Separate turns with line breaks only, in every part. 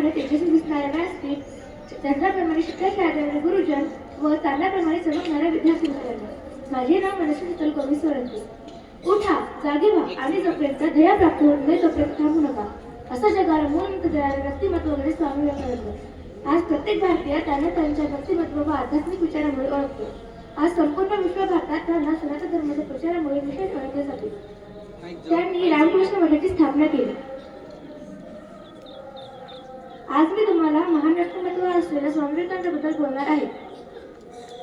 चंद्राप्रमाणे तेजस्वी दिसणाऱ्या व्यासपीठ, चंद्राप्रमाणे शिक्षाशाळेचे गुरुजन व चांदण्याप्रमाणे चमकणाऱ्या विद्यार्थी मित्रांनो, माझे नाव मनस्वी शीतल कवी सोळंकी. उठा, जागे व्हा आणि जोपर्यंत ध्येय प्राप्त होत नाही तोपर्यंत थांबू नका, असं जगाला मूलमंत्र देणारे व्यक्तिमत्व वगैरे स्वामी विवेकानंद. आज प्रत्येक भारतीय त्यांना त्यांच्या व्यक्तिमत्व व आध्यात्मिक विचारामुळे ओळखतो. आज संपूर्ण विश्व भारतात त्यांना सनातन धर्माच्या प्रचारामुळे विशेष ओळखले जाते. त्यांनी रामकृष्ण मठाची स्थापना केली. आज मी तुम्हाला महान व्यक्तिमत्व असलेल्या स्वामी विवेकानंदाबद्दल बोलणार आहे.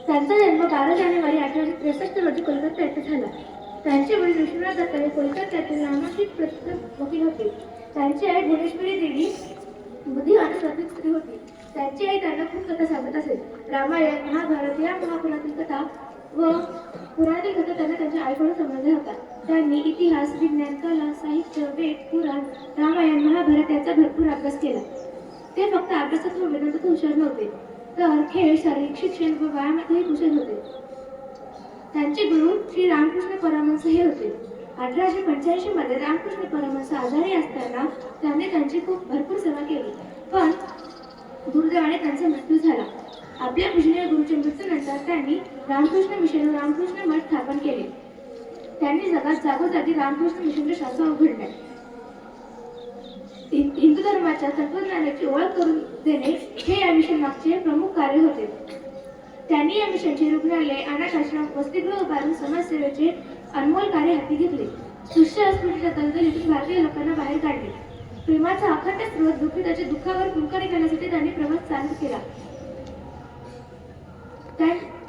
त्यांचा जन्म 12 जानेवारी 1863 रोजी कोलकाता येथे झाला. त्यांचे वडील विश्वनाथ दत्त हे कोलकात्यातील नामांकित प्रसिद्ध वकील होते. त्यांची आई भुवनेश्वरी देवी बुद्धिमान आणि सात्विक स्त्री होती. त्यांची आई त्यांना खूप कथा सांगत असे. रामायण, महाभारत या महापुरातील कथा व पुराणातील कथा त्यांना त्यांच्या आईकडून समजल्या होत्या. त्यांनी इतिहास, विज्ञान, कला, साहित्य, वेद, पुराण, रामायण, महाभारत याचा भरपूर अभ्यास केला. ते फक्त अभ्यासात व वेदांतात हुशार नव्हते, तर खेळ, शारीरिक शिक्षण व व्यायामातही कुशल होते. त्यांचे गुरु श्री रामकृष्ण परमहंस हे होते. 1885 मध्ये रामकृष्ण परमहंस आजारी असताना त्यांनी त्यांची खूप भरपूर सेवा केली, पण दुर्दैवाने त्यांचा मृत्यू झाला. आपल्या पूजनीय गुरुच्या मृत्यूनंतर त्यांनी रामकृष्ण मिशन व रामकृष्ण मठ स्थापन केले. त्यांनी जगात जागोजागी रामकृष्ण मिशनच्या शाखा उघडल्या. हिंदू धर्माच्या तत्वज्ञानाची ओळख करून देणे हे या मिशन मागचे प्रमुख कार्य होते. त्यांनी या मिशनचे रुग्णालय, अनाथ आश्रम, वसतिगृह उभारून समाजसेवेचे अनमोल कार्य हाती घेतले. सुश्य अस्पृश्याच्या दलदलीतून भारतीय लोकांना बाहेर काढले. प्रेमाचा अखंड स्रोत दुःखिताच्या दुःखावर फुंकारी करण्यासाठी त्यांनी प्रवास चालू केला.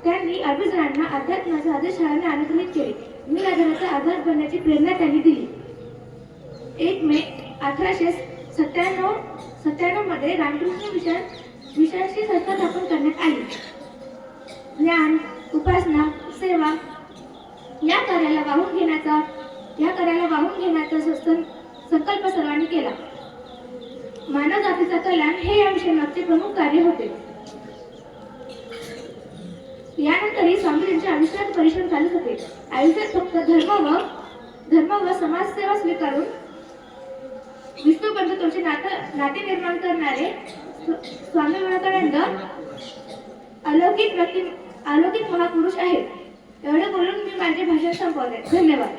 त्यांनी अरबी जणांना अध्यात्माचा आदेशाने अनुकूलित केले. निराधाराचा आधार बनण्याची प्रेरणा त्यांनी दिली. 1 मे 1897 मध्ये रामकृष्ण मिशनची संस्था स्थापन करण्यात आली. ज्ञान, उपासना, सेवा या कार्याला वाहून घेण्याचा संकल्प सर्वांनी केला. मानव जातीचा कल्याण हे या मिशन मागचे प्रमुख कार्य होते. यानंतरही स्वामीजींचे अविश्रांत परिश्रम चालूच होते. आयुष्यात फक्त धर्म व समाजसेवा स्वीकारून विष्णुबंधुत्वाचे नाते निर्माण करणारे स्वामी विवेकानंद अलौकिक महापुरुष आहेत. एवढं बोलून मी माझे भाषण संपवले. धन्यवाद.